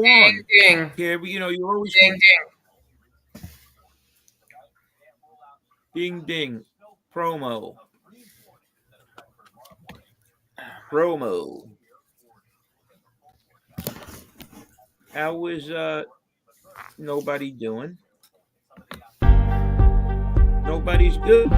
on. Ding, Yeah, you always ding, ding ding. Promo. Promo. How is nobody doing? Nobody's good.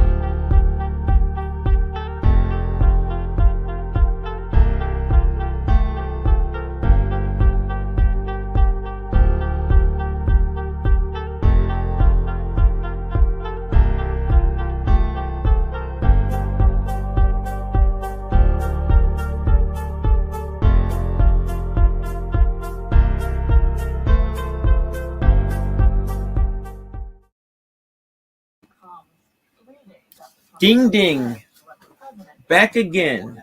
Ding ding. Back again.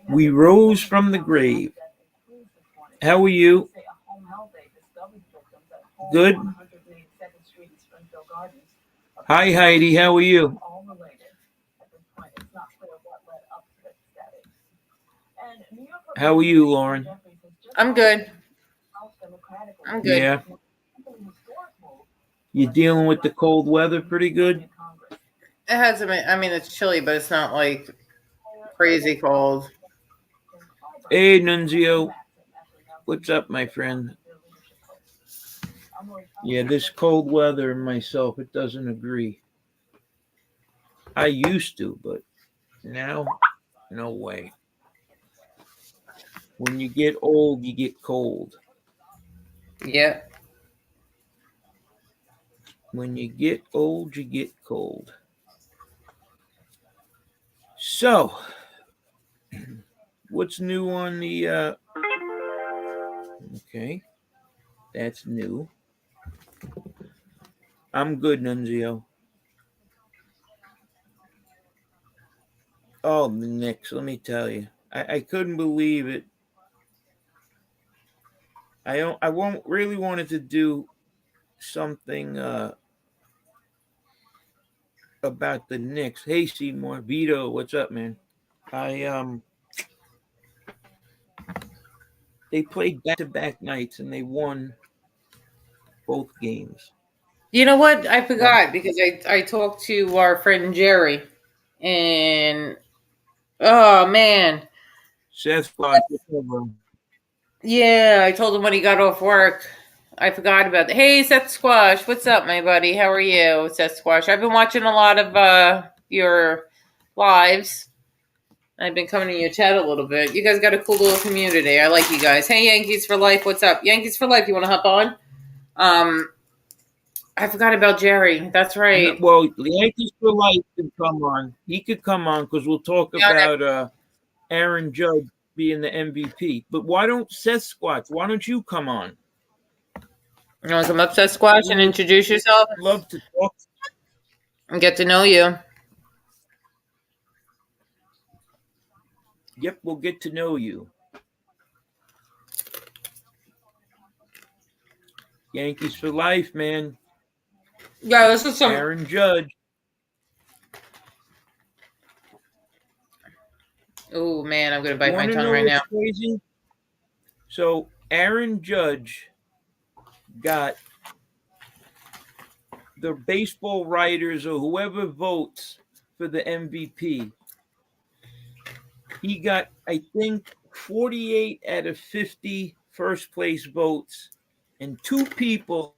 We rose from the grave. How are you? Good. Hi Heidi, how are you? How are you, Lauren? I'm good. I'm good. Yeah. You dealing with the cold weather pretty good? It has. I mean, it's chilly, but it's not like crazy cold. Hey Nunzio. What's up, my friend? Yeah, this cold weather myself, it doesn't agree. I used to, but now, no way. When you get old, you get cold. Yeah. When you get old, you get cold. So, what's new on the okay, that's new. I'm good, Nunzio. Oh, the Knicks, let me tell you. I couldn't believe it. I won't really wanted to do something about the Knicks. Hey Seymour, Vito, what's up, man? I they played back to back nights and they won both games. You know what? I Um, forgot because I talked to our friend Jerry, and oh man, Sethsquatch, whatever. yeah, I told him when he got off work. I forgot about that. Hey, Sethsquatch, what's up, my buddy? How are you, Sethsquatch? I've been watching a lot of your lives. I've been coming to your chat a little bit. You guys got a cool little community. I like you guys. Hey, Yankees for life. What's up, Yankees for life? You want to hop on? I forgot about Jerry. That's No, right. well, the Yankees for life could come on. He could come on because we'll talk Yeah, about Aaron Judge being the MVP. But why don't Sethsquatch? Why don't you come on? you want to come up, Sethsquatch, We and would introduce yourself love to talk. and get to know you? Yep, we'll get to know you. Yankees for life, man. Yeah, this is some. Aaron Judge. Oh man, I'm gonna You bite my want to tongue know right now. what's crazy? So Aaron Judge got the baseball writers or whoever votes for the MVP. He got, I think, 48 out of 50 first place votes, and two people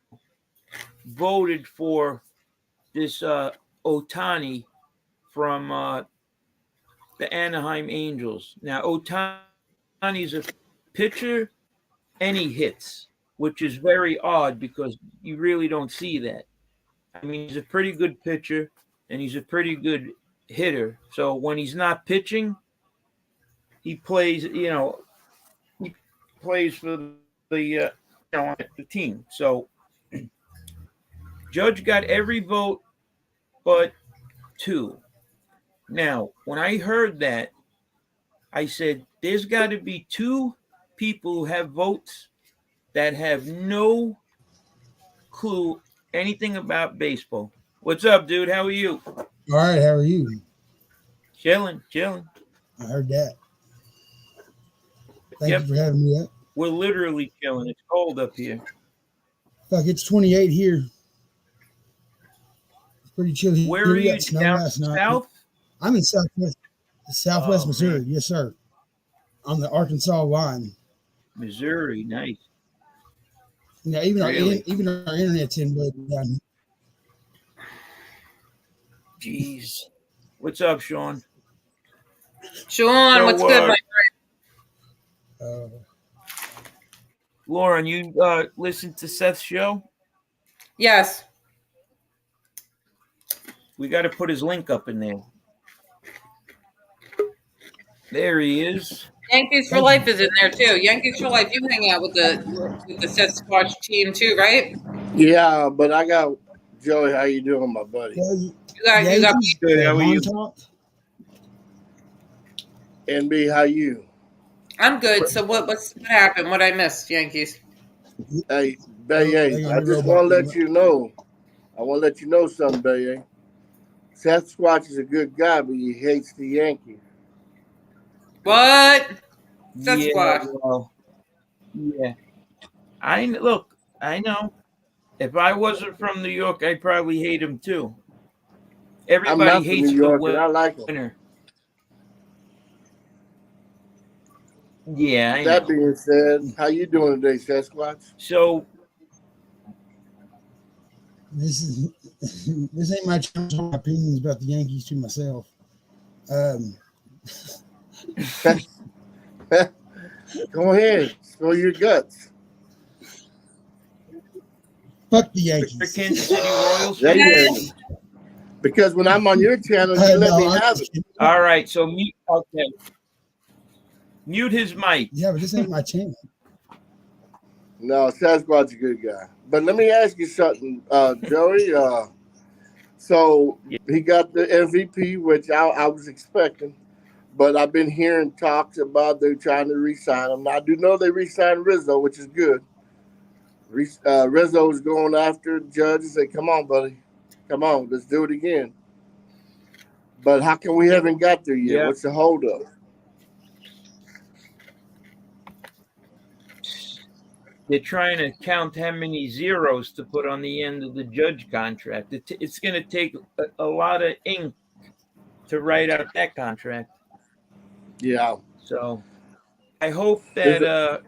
voted for this Otani from the Anaheim Angels. Now, Otani's a pitcher and he hits, which is very odd because you really don't see that. I mean, he's a pretty good pitcher and he's a pretty good hitter. So when he's not pitching, he plays, he plays for the team. So Judge got every vote but two. Now, when I heard that, I said, there's got to be two people who have votes that have no clue anything about baseball. What's up, dude? How are you? All right, how are you? Chilling, chilling. I heard that. Thank you for having me up. We're literally chilling. It's cold up here. Fuck, it's 28 here. It's pretty chilly. Where are We you? got snow Down last night. south? I'm in Southwest Oh, Missouri. man. Yes, sir. On the Arkansas line. Missouri, nice. Yeah, even Really? our internet's in blood down here. Jeez. What's up, Sean? Sean, So, what's good, my Lauren, you listen to Seth's show? Yes. We got to put his link up in there. There he is. Yankees for Life is in there too. Yankees for Life. You hang out with the Sethsquatch team too, right? Yeah, but I got Joey. How you doing, my buddy? Well, You got Good, how are you? Montauk. NB, how you? I'm good. So what happened? What I missed, Yankees? Hey, Baye, I just want to let you know. I want to let you know something, Baye. Sethsquatch is a good guy, but he hates the Yankees. What? Yeah, Sethsquatch. well, yeah. I know. If I wasn't from New York, I'd probably hate him too. I'm Everybody not from hates New the York, and I like him. winner. Yeah, I That know. being said, how you doing today, Sethsquatch? So, This ain't my chance my opinions about the Yankees to myself. Go ahead, spill your guts. Fuck the for Yankees. Kansas City Royals There fans? you go. Because when I'm on your channel, you let me have it. All right, so mute. Okay, mute his mic. Yeah, but this ain't my channel. No, Sasquatch's a good guy. But let me ask you something, Joey. So he got the MVP, which I was expecting, but I've been hearing talks about they're trying to re-sign him. Now, I do know they re-signed Rizzo, which is good. Rizzo is going after the judge and say, come on, buddy. Come on, let's do it again. But how come we haven't got there yet? Yeah. What's the holdup? They're trying to count how many zeros to put on the end of the judge contract. It's going to take a lot of ink to write out that contract. Yeah. So I hope that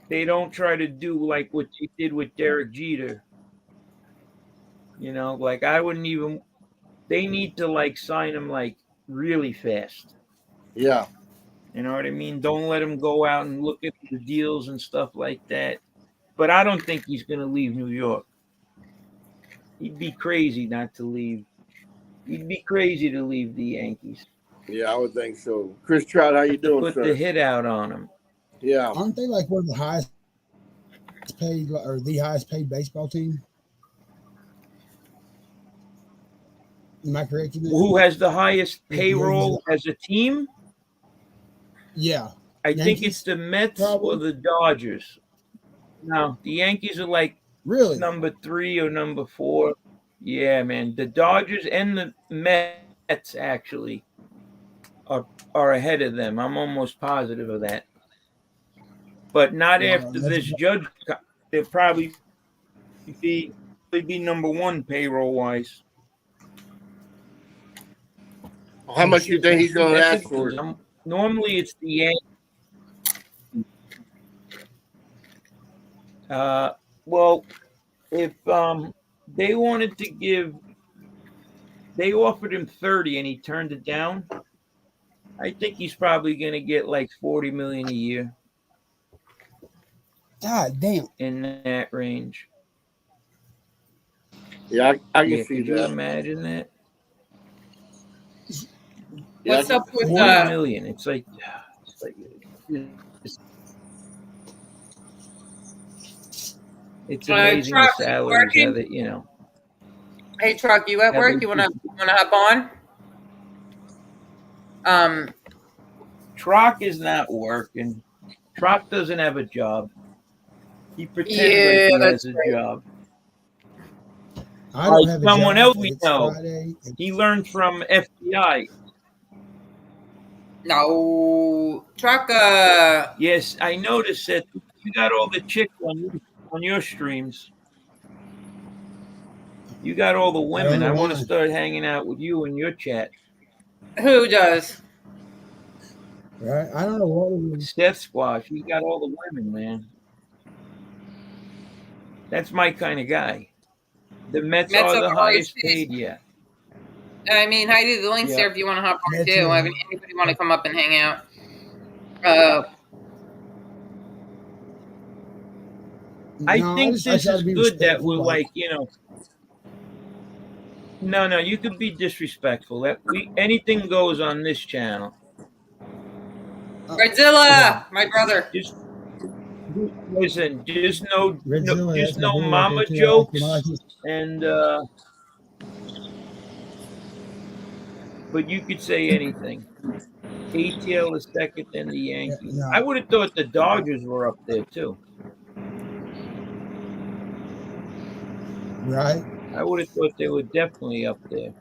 they don't try to do like what they did with Derek Jeter. You know, like I wouldn't even. They need to like sign him like really fast. Yeah. You know what I mean? Don't let him go out and look at the deals and stuff like that. But I don't think he's going to leave New York. He'd be crazy not to leave. He'd be crazy to leave the Yankees. Yeah, I would think so. Chris Trout, how you doing, Put sir? the hit out on him. Yeah. Aren't they like one of the highest paid or the highest paid baseball team? Am I correct in that? Who has the highest payroll as a team? Yeah. I think Yankees? it's the Mets Probably. or the Dodgers. No, the Yankees are like Really? number 3 or number 4. Yeah, man. The Dodgers and the Mets actually are ahead of them. I'm almost positive of that. But not Wow, after that's this judge. They'll probably be number 1 payroll wise. How much do you think he's going to ask for? Normally it's the Yankees. Well, if they wanted to give, they offered him 30 and he turned it down. I think he's probably going to get like 40 million a year. God damn. In that range. Yeah, I can see could you that. imagine that? Yeah, What's up with 40 million. It's like it's amazing the salaries of it, you know. Hey, Trocc, you at work? You wanna hop on? Trocc is not working. Trocc doesn't have a job. He pretends like he has a job. I don't have someone a job, else we know. He learned from FBI. No. Trocc, Yes, I noticed that you got all the chicks on your streams. You got all the women. I want to start hanging out with you in your chat. who does? Right? I don't know what it is. Sethsquatch, you got all the women, man. That's my kind of guy. The Mets Mets are are the the highest highest paid, yeah. I mean, Heidi, the link's Yeah. there if you want to hop on Mets too. are- I mean, anybody want to come up and hang out? I No, think I this try is to be good that respectful, we're like, no, you could be disrespectful. That anything goes on this channel. Redzilla, yeah. my brother. Just listen, just no Redzilla, just that's my no boy right mama there, too. I jokes like it. and but you could say anything. ATL is second, then the Yankees. no. I would have thought the Dodgers were up there too. Right? I would have thought they were definitely up there.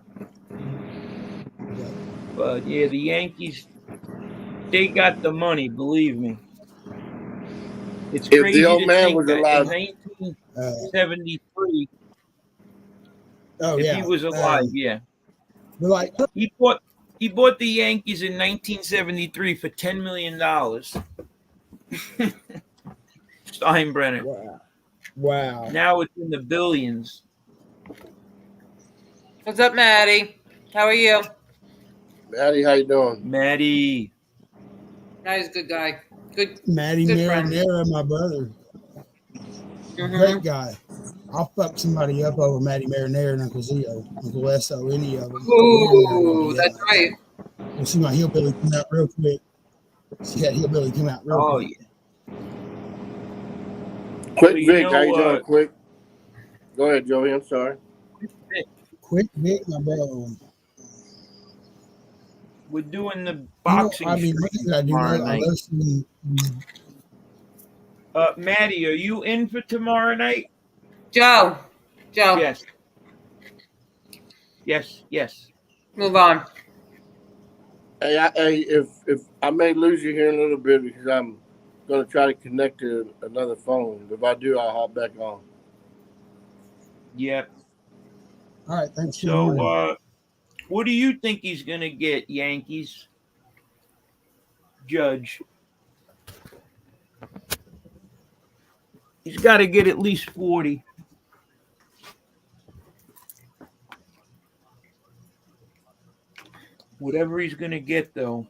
Yeah. But yeah, the Yankees, they got the money, believe me. It's If crazy the old to man think was that alive, in 1973, Oh, if yeah. he was alive, yeah. But like, He bought the Yankees in 1973 for $10 million. Steinbrenner. wow. Now it's in the billions. What's up, Maddie? How are you? Maddie, how you doing? Maddie. Maddie's a good guy. Good. Matty Good friend. Marinara, my brother. Great guy. I'll fuck somebody up over Matty Marinara and Uncle Zio, Uncle Esso, any of them. Ooh, that's right. We'll see my hillbilly come out real quick. See that hillbilly come out real Oh, quick. yeah. Quick, So, Vic, how you doing? Quick. Go ahead, Joey. I'm sorry. Quick Vic, my bro. We're doing the boxing I mean, stream what did I do? tomorrow I night. love seeing, Maddie, are you in for tomorrow night? Joe. Yes. Move on. Hey, if I may lose you here in a little bit because I'm going to try to connect to another phone. If I do, I'll hop back on. Yep. all right, thanks for So, what do you think he's going to get, Yankees? Judge. He's got to get at least 40. Whatever he's going to get, though.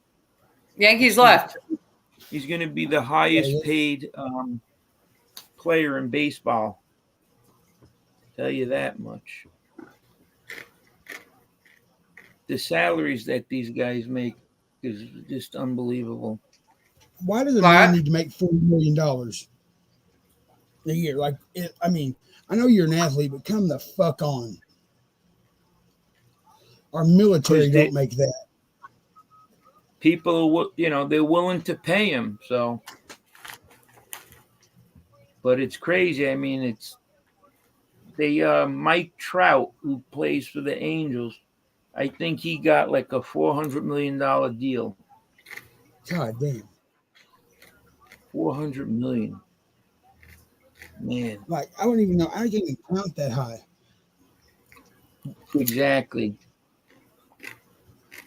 Yankees left. He's going to be the highest paid player in baseball. Tell you that much. The salaries that these guys make is just unbelievable. Why does a man need to make $40 million a year? Like, I mean, I know you're an athlete, but come the fuck on. Our military don't make that. People, they're willing to pay him. So, but it's crazy. I mean, it's Mike Trout, who plays for the Angels. I think he got like a $400 million deal. God damn. $400 million. Man. Like, I don't even know. I can't even count that high. Exactly.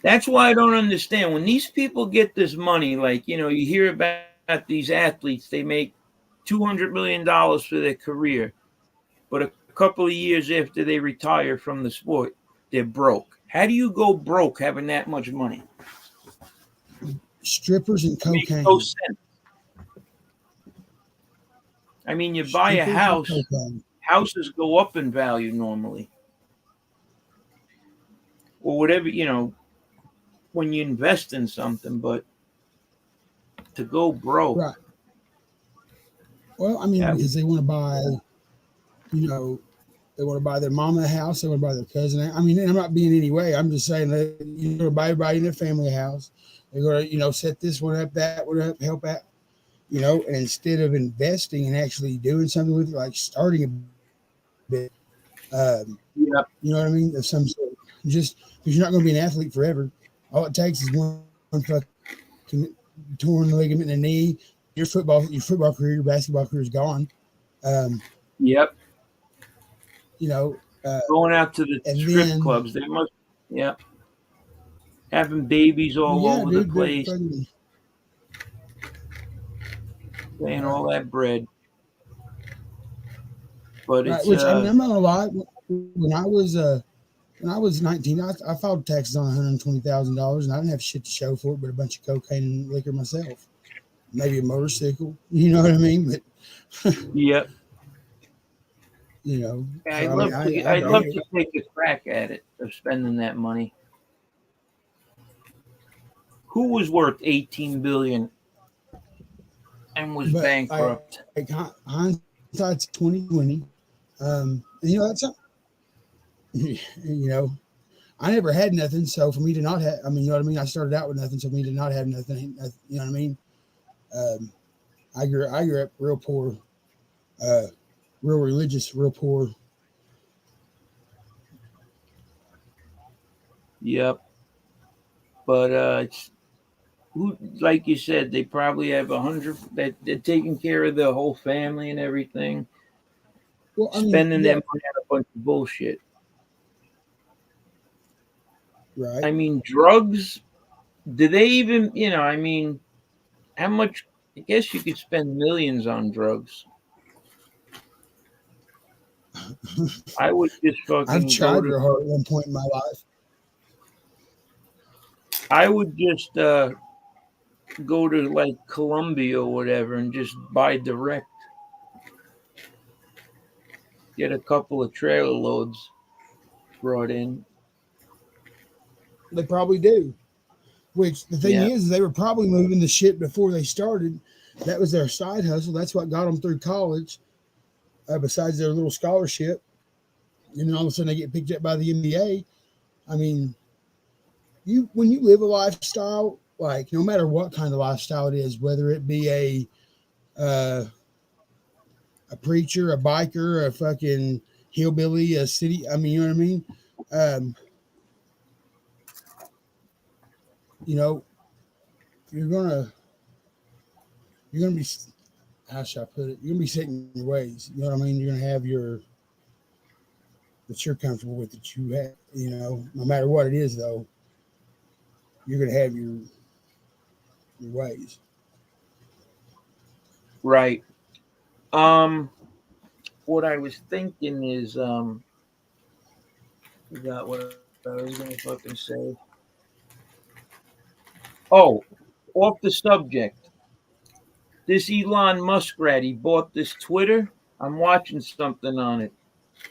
That's why I don't understand. When these people get this money, like, you hear about these athletes, they make $200 million for their career. But a couple of years after they retire from the sport, they're broke. How do you go broke having that much money? Strippers and cocaine. Makes no sense. I mean, you buy a house, houses go up in value normally. Or whatever, when you invest in something, but to go broke. Right. Well, I mean, because they want to buy, they want to buy their mama a house, they want to buy their cousin. I mean, I'm not being any way. I'm just saying that you're going to buy everybody in their family a house. They're going to, set this one up, that one up, help out, and instead of investing and actually doing something with it, like starting a bit, you know what I mean? Of some sort. Just because you're not going to be an athlete forever. All it takes is one fuck torn ligament in the knee. Your football career, your basketball career is gone. Yep. You know, Going out to the and strip then, clubs, they must. Yep. Having babies all over the place, paying all that bread. But right, it's which I mean, I'm not gonna lie. When I was 19, I filed taxes on $120,000, and I didn't have shit to show for it, but a bunch of cocaine and liquor myself. Maybe a motorcycle. You know what I mean? But yep. you know, Yeah, so, I'd love to take a crack at it of spending that money. Who was worth $18 billion and was bankrupt? Like hindsight's 2020. You know that's you know, I never had nothing, so for me to not have, I mean, you know what I mean. I started out with nothing, so for me to not have nothing, you know what I mean. I grew up real poor, real religious, real poor. Yep. But it's who, like you said, they probably have 100 that they're taking care of the whole family and everything. Well, I mean, Spending their money on a bunch of bullshit. right. I mean, drugs. Do they even? You know, I mean, how much? I guess you could spend millions on drugs. I would just I've fucking tried go to. real hard at one point in my life. I would just go to like Colombia or whatever and just buy direct. Get a couple of trailer loads brought in. They probably do. Which the thing is, they were probably moving the shit before they started. That was their side hustle. That's what got them through college. Besides their little scholarship, and then all of a sudden they get picked up by the NBA. I mean, when you live a lifestyle, like no matter what kind of lifestyle it is, whether it be a preacher, a biker, a fucking hillbilly, a city. I mean, you know what I mean? You know, you're gonna be, how should I put it? You're gonna be set in your ways. You know what I mean? You're gonna have that you're comfortable with, that you have. You know, no matter what it is, though, you're gonna have your ways. Right. What I was thinking is, forgot what I was gonna fucking say. Oh, off the subject. This Elon Muskrat, he bought this Twitter. I'm watching something on it.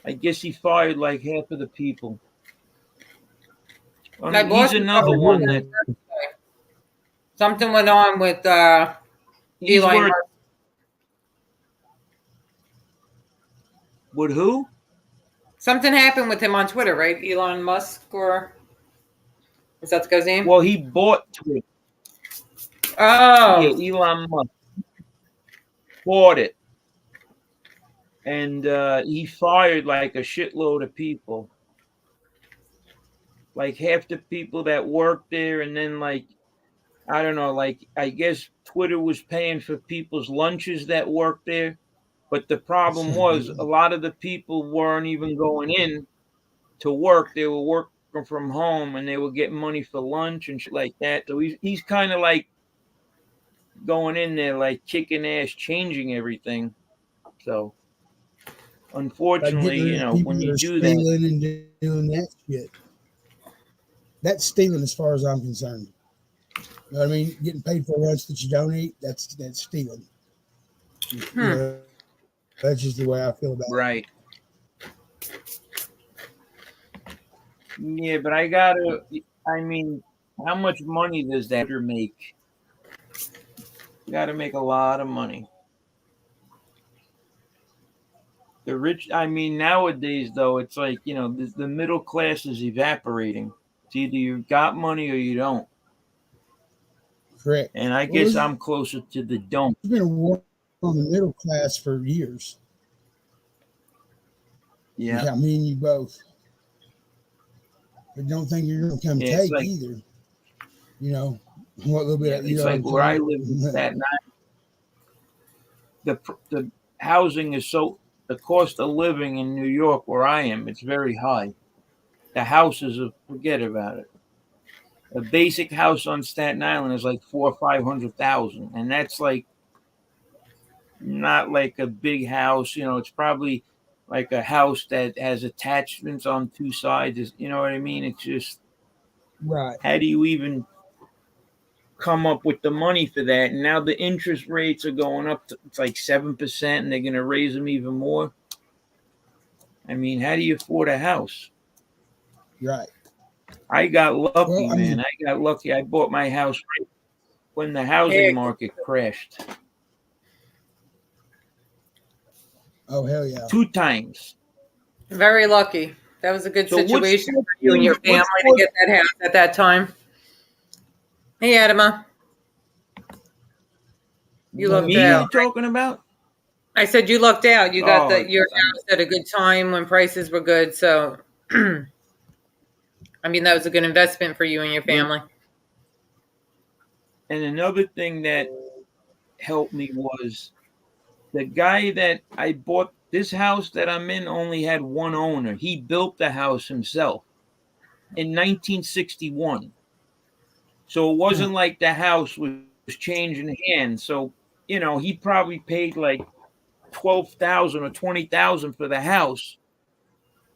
I guess he fired like half of the people. My boss He's was another talking one about that that. Something went on with he's Elon worth. Musk. With who? Something happened with him on Twitter, right? Elon Musk, or is that the guy's name? Well, he bought Twitter. Oh, Yeah, Elon Musk bought it, and he fired like a shitload of people. Like half the people that worked there, and then like I don't know, like I guess Twitter was paying for people's lunches that worked there. But the problem was a lot of the people weren't even going in to work. They were working from home and they were getting money for lunch and shit like that. So he's kind of like going in there like kicking ass, changing everything. So Like unfortunately, getting rid you of know, people when that you are do that, stealing and doing that shit. That's stealing, as far as I'm concerned. You know what I mean? Getting paid for lunch that you don't eat, that's stealing. You know, that's just the way I feel about it. right. Yeah, but I mean, how much money does that make? You got to make a lot of money. The rich, I mean, nowadays, though, it's like, you know, the middle class is evaporating. It's either you got money or you don't. Correct. And I Well, guess I'm closer to the don't. there's been a war on the middle class for years. Yeah. Me and you both. But don't think you're going to come Yeah, it's take like, either. You know, What little bit It's like where I live in Staten Island, the housing is the cost of living in New York where I am, it's very high. The houses, forget about it. A basic house on Staten Island is like $400,000 or $500,000, and that's like not like a big house. It's probably like a house that has attachments on two sides. You know what I mean? It's just right. How do you even come up with the money for that? And now the interest rates are going up to it's like 7%, and they're going to raise them even more. I mean, how do you afford a house? Right. I got lucky, Well, man. I got lucky. I bought my house right when the housing market crashed. Oh, hell yeah. 2 times. Very lucky. That was a good So situation for you and your family to get that house at that time. Hey, Adama. You lucked out. You're talking about? I said you lucked out. You got your house at a good time when prices were good. So, I mean, that was a good investment for you and your family. And another thing that helped me was the guy that I bought this house that I'm in only had one owner. He built the house himself in 1961. So it wasn't like the house was changing hands. So, he probably paid like $12,000 or $20,000 for the house.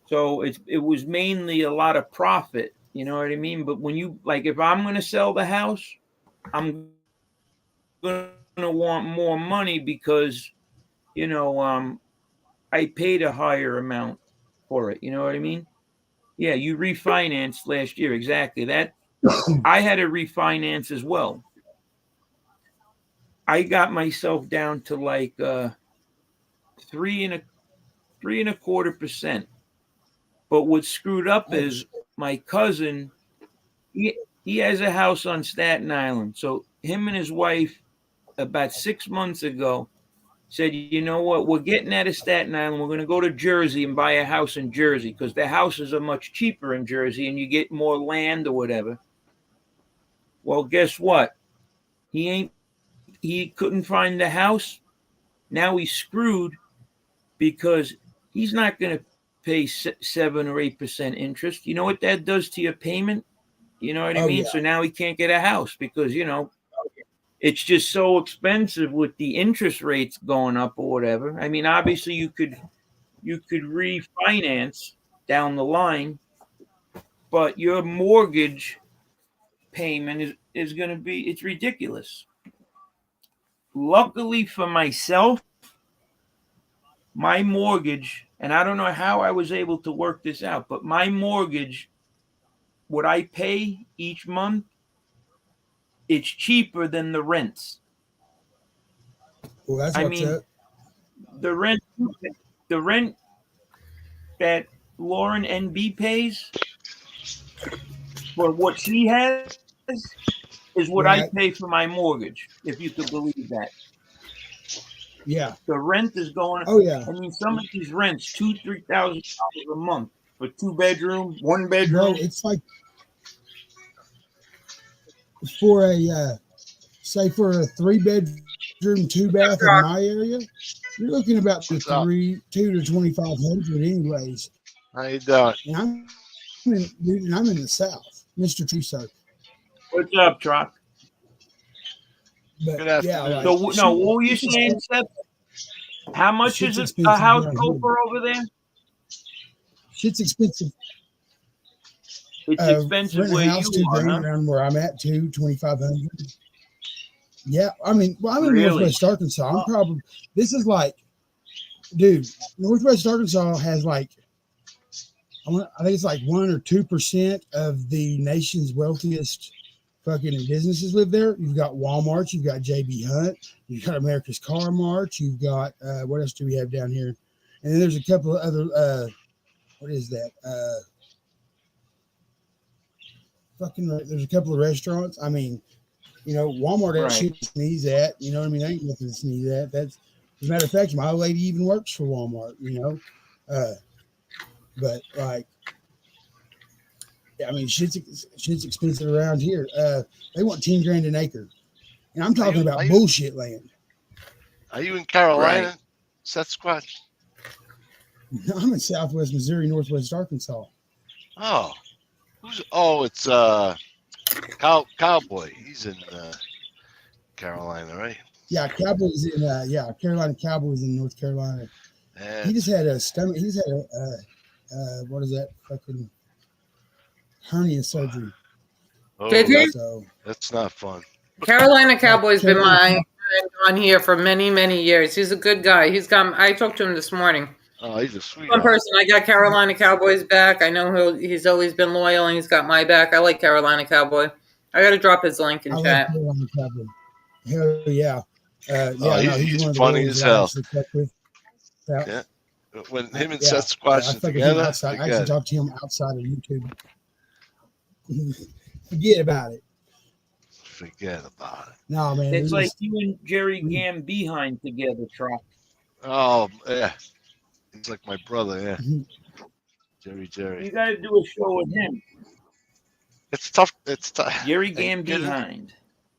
So it was mainly a lot of profit. You know what I mean? But when if I'm going to sell the house, I'm going to want more money because, I paid a higher amount for it. You know what I mean? Yeah, you refinanced last year. Exactly. That I had to refinance as well. I got myself down to like 3.25%. But what's screwed up is my cousin, he has a house on Staten Island. So him and his wife about 6 months ago said, you know what, we're getting out of Staten Island. We're going to go to Jersey and buy a house in Jersey because the houses are much cheaper in Jersey and you get more land or whatever. Well, guess what? He couldn't find the house. Now he's screwed because he's not going to pay 7 or 8% interest. You know what that does to your payment? You know what I mean? Yeah. So now he can't get a house because, it's just so expensive with the interest rates going up or whatever. I mean, obviously you could refinance down the line, but your mortgage payment is going to be, it's ridiculous. Luckily for myself, my mortgage, and I don't know how I was able to work this out, but my mortgage, what I pay each month, it's cheaper than the rents. Well, that's what's up. The rent that Lauren NB pays for what she has is what I pay for my mortgage, if you could believe that. Yeah. The rent is going. Oh yeah. I mean, some of these rents $2,000-$3,000 a month for 2-bedroom, 1-bedroom. Bro, it's like for a say for a 3-bedroom, 2-bath in my area, you're looking about the $2,000 to $2,500 anyways. How you doing? And I'm in the South, Mr. Tucson. What's up, Trocc? But yeah, so no, what were you saying, Seth? How much is a house go for over there? Shit's expensive. It's expensive where house, you are, huh? Around where I'm at, $2,500. Yeah, I mean, well, I'm in Northwest Arkansas. I'm probably this is like, dude, Northwest Arkansas has like, I think it's like 1 or 2% of the nation's wealthiest fucking businesses live there. You've got Walmart, you've got JB Hunt, you've got America's Car Mart, you've got what else do we have down here? And then there's a couple of other what is that? There's a couple of restaurants. I mean, Walmart ain't shit to sneeze at. You know what I mean? Ain't nothing to sneeze at. That's as a matter of fact, my lady even works for Walmart. But like, I mean, shit's expensive around here. They want $10,000 an acre, and I'm talking about bullshit land. Are you in Carolina, Right. Sethsquatch? I'm in Southwest Missouri, Northwest Arkansas. Oh, it's Cowboy. He's in Carolina, right? Yeah, Cowboys in Carolina Cowboys in North Carolina. And He just had a stomach. He just had a what is that fucking hernia surgery. Did he? So that's not fun. Carolina Cowboy's been Carolina- my friend on here for many, many years. He's a good guy. I talked to him this morning. Oh, he's a sweetheart. One person, I got Carolina Cowboys back. I know he's always been loyal and he's got my back. I like Carolina Cowboy. I got to drop his link in I love chat. Carolina Cowboy. Hell yeah. He's one of the funny boys as that I hell. actually fuck with. Yeah. When him and Yeah, Sethsquatch I are fuck with him together, outside. I forget actually it. talk to him outside of YouTube. Forget about it. Forget about it. No, man. It's like you and Jerry Gambino together, Trocc. Oh, yeah. He's like my brother, yeah. Mhm. Jerry. You got to do a show with him. It's tough. It's tough. Jerry Get it? Gambino.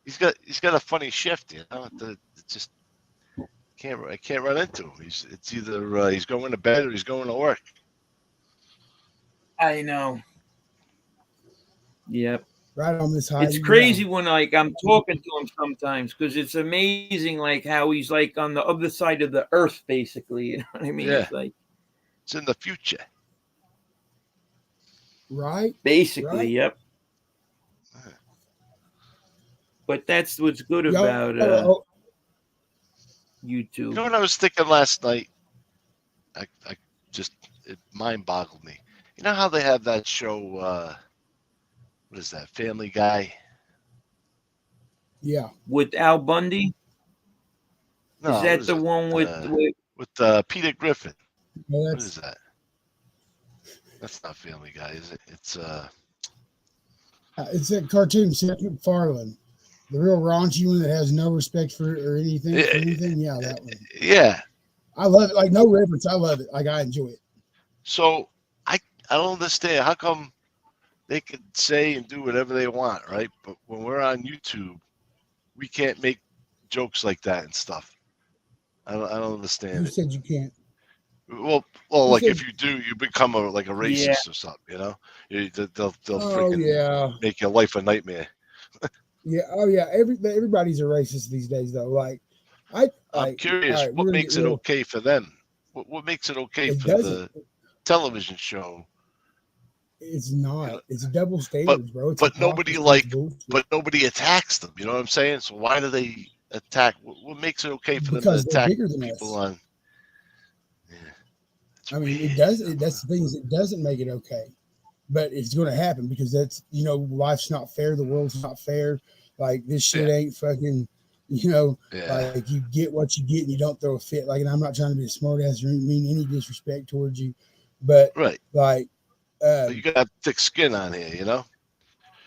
He's got a funny shift, you know. It's just I can't run into him. It's either he's going to bed or he's going to work. I know. Yep. Right on this high. It's crazy when like I'm talking to him sometimes because it's amazing like how he's like on the other side of the earth basically. You know what I mean? Yeah. It's like It's in the future. Right. basically, Right. yep. But that's what's good Yo, about YouTube. You know what I was thinking last night? It mind boggled me. You know how they have that show, what is that, Family Guy? Yeah. With Al Bundy? No, Is that what the it? one With Peter Griffin? Well, What that's is that? That's not Family Guy, is it? it's that cartoon, Seth MacFarlane. The real raunchy one that has no respect for anything. Yeah, that one. Yeah. I love it. Like no reverence. I love it. Like I enjoy it. So I don't understand how come they could say and do whatever they want, right? But when we're on YouTube, we can't make jokes like that and stuff. I don't understand Who it. said you can't? Well, Who like said- if you do, you become like a racist or something, you know? They'll Oh freaking yeah. make your life a nightmare. Yeah. Oh yeah. Everybody's a racist these days, though. Like I'm curious, all right, what we're gonna makes get it real- okay for them? What makes it okay It for doesn't. the television show? It's not. It's a double standards, bro. It's but nobody hypocrisy, it's bullshit. But nobody attacks them. You know what I'm saying? So why do they attack? What makes it okay for Because them to they're attack bigger than people us. on? Yeah, it's I mean, weird. it does. That's the thing is, it doesn't make it okay, but it's going to happen because that's life's not fair. The world's not fair. Like this shit ain't fucking. Yeah. Like you get what you get and you don't throw a fit. Like, and I'm not trying to be a smart ass or mean any disrespect towards you, but Right. like, But you gotta have thick skin on here, you know.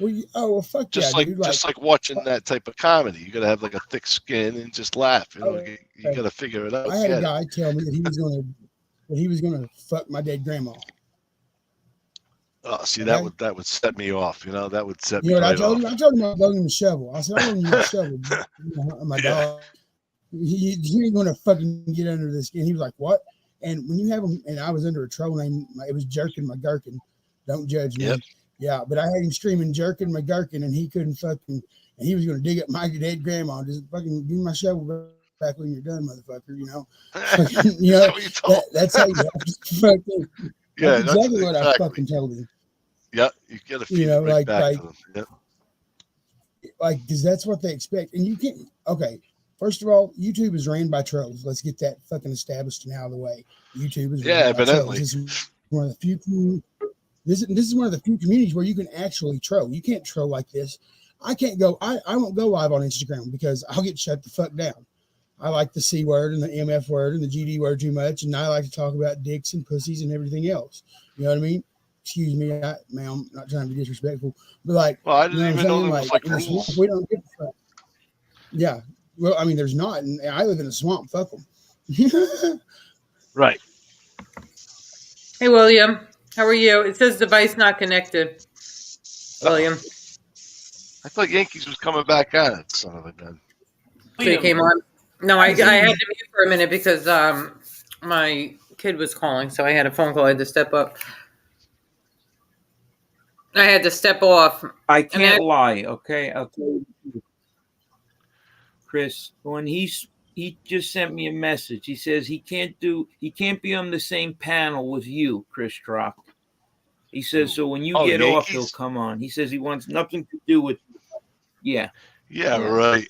well, fuck Just yeah, like dude. just like watching that type of comedy, you gotta have like a thick skin and just laugh. You know, Okay. you gotta figure it out. I had get a it. guy tell me that he was gonna fuck my dead grandma. Oh, see, Okay. that would set me off. You know, that would set You me know what I right told off. him? I told him I was loaning him a shovel. I said, I'm loaning you a shovel. My Yeah. dog. He ain't gonna fucking get under this. And he was like, what? And when you have him, and I was under a troll name, it was Jerkin my Gherkin. Don't judge me. Yep. Yeah, but I had him screaming Jerkin my Gherkin, and he couldn't fucking, and he was gonna dig up my dead grandma. Just fucking give me my shovel back when you're done, motherfucker. You know, Is you know that what you told? that's how you have to fucking. Yeah, That's exactly what I fucking told him. Yeah, you gotta feed You know, it right like- back like- to them. Yep. Like, because that's what they expect. And you can't, okay, first of all, YouTube is ran by trolls. Let's get that fucking established and out of the way. YouTube is Yeah, ran by trolls. evidently. This is one of the few, this is one of the few communities where you can actually troll. You can't troll like this. I can't go, I won't go live on Instagram because I'll get shut the fuck down. I like the C word and the MF word and the GD word too much. And I like to talk about dicks and pussies and everything else. You know what I mean? Excuse me, ma'am, I'm not trying to be disrespectful, but like, Well, I you didn't know what I'm even know saying? there was like in the swamp, rules. we don't give a fuck. Yeah. Well, I mean, there's not. And I live in a swamp. Fuck them. Right. Hey, William. How are you? It says device not connected. William. I thought Yankees was coming back on it, son of a gun. So he came on. No, I had to mute for a minute because my kid was calling, so I had a phone call. I had to step up. I had to step off. I can't lie, okay? I'll tell you, Chris, when he just sent me a message. He says he can't be on the same panel with you, Chris Trocc. He says, so when you get Yankees? off, he'll come on. He says he wants nothing to do with, yeah. Yeah, right.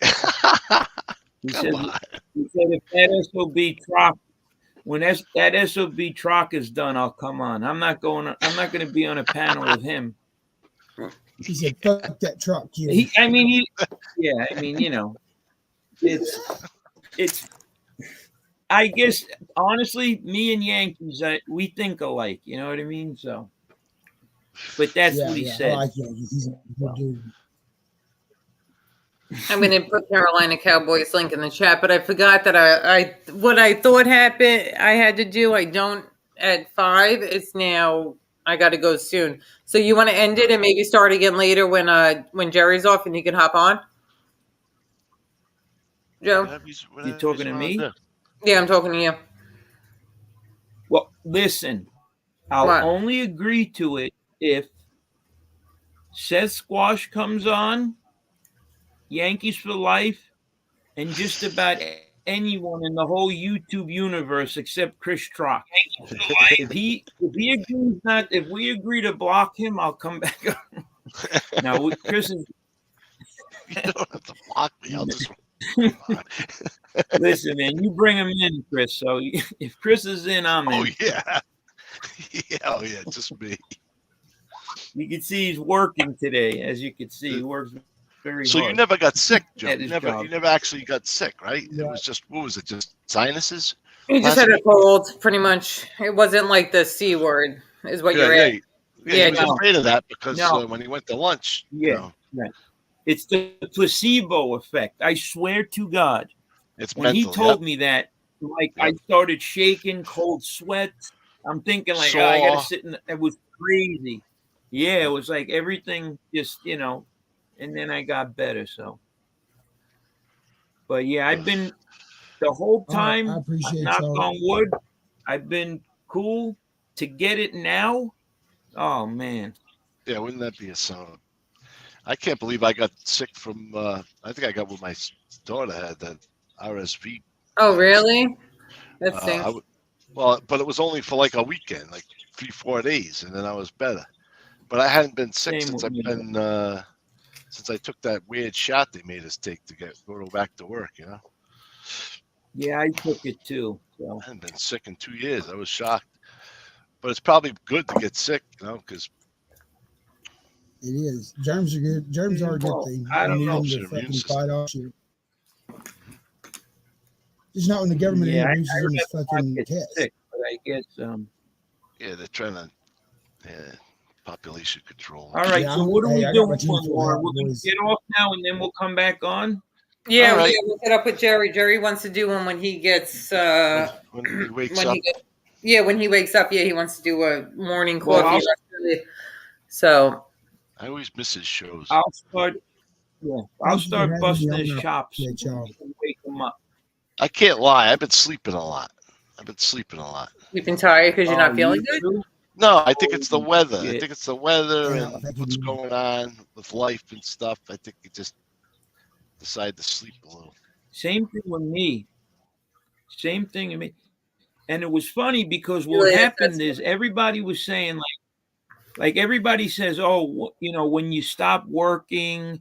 He said if that SOB Trocc, when that SOB Trocc is done, I'll come on. I'm not going to be on a panel with him. He said, "Fuck that truck, kid." You know, it's. I guess honestly, me and Yankees, we think alike. You know what I mean? So, but that's what he said. I like Yankees. He's a good dude. I'm going to put Carolina Cowboys link in the chat, but I forgot that what I thought happened I had to do. I don't at 5. It's now I got to go soon. So you want to end it and maybe start again later when Jerry's off and he can hop on? Joe? You talking to me? Yeah, I'm talking to you. Well, listen, I'll only agree to it if Sethsquatch comes on, Yankees for life, and just about anyone in the whole YouTube universe except Chris Trocc. If we agree to block him, I'll come back on. Now, Chris is. You don't have to block me. I'll just. Listen, man, you bring him in, Chris. So if Chris is in, I'm in. Oh yeah, just me. You can see he's working today, as you can see, he works very hard. So you never got sick, Joe. You never actually got sick, right? Yeah. It was just what was it? Just sinuses? You just had a cold, pretty much. It wasn't like the C word, is what you're at. Yeah, he was afraid of that because when he went to lunch, right. It's the placebo effect. I swear to God. It's when mental, he told me that, I started shaking, cold sweats. I'm thinking I gotta sit in. It was crazy. Yeah, it was like everything just and then I got better. So, but yeah, I've been the whole time. I appreciate knock on wood. I've been cool to get it now. Oh man. Yeah, wouldn't that be a song? I can't believe I got sick from. I think I got what my daughter had, that RSV. Oh, really? That stinks. But it was only for like a weekend, like 3-4 days, and then I was better. But I hadn't been sick since since I took that weird shot they made us take to go back to work. Yeah, I took it too. So. I hadn't been sick in 2 years. I was shocked. But it's probably good to get sick, because. It is. Germs are good. Germs are a good thing. I don't know. Fight off you. It's not when the government introduces them as fucking tests. Sick, but I guess. Yeah, they're trying to. Population control. All right. So what are we doing? We're going to get off now, and then we'll come back on. Yeah, we'll get up with Jerry. Jerry wants to do one when he gets. When he wakes up. When he wakes up. Yeah, he wants to do a morning coffee. So. I always miss his shows. I'll start busting his chops. Wake him up. I can't lie. I've been sleeping a lot. You've been tired because you're not feeling good? No, I think it's the weather. I think it's the weather and what's going on with life and stuff. I think you just decide to sleep a little. Same thing with me. And it was funny because what happened is everybody was saying like everybody says, oh, when you stop working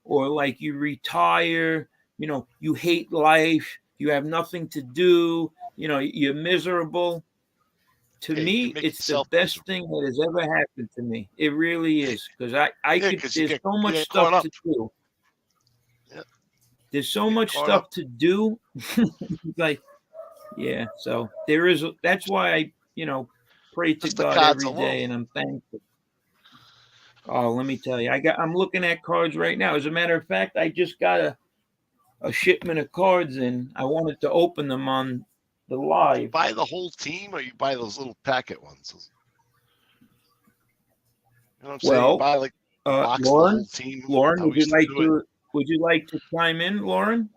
or like you retire, you hate life, you have nothing to do, you're miserable. To me, it's the best thing that has ever happened to me. It really is, because there's so much stuff to do. Yeah. There's so much stuff to do. So there is. That's why I, pray to God every day, and I'm thankful. Oh, let me tell you, I'm looking at cards right now. As a matter of fact, I just got a shipment of cards in. I wanted to open them on the live. You buy the whole team, or you buy those little packet ones? You know what I'm saying? You buy box the Lauren, whole team. Lauren, how we used to do it. would you like to chime in, Lauren?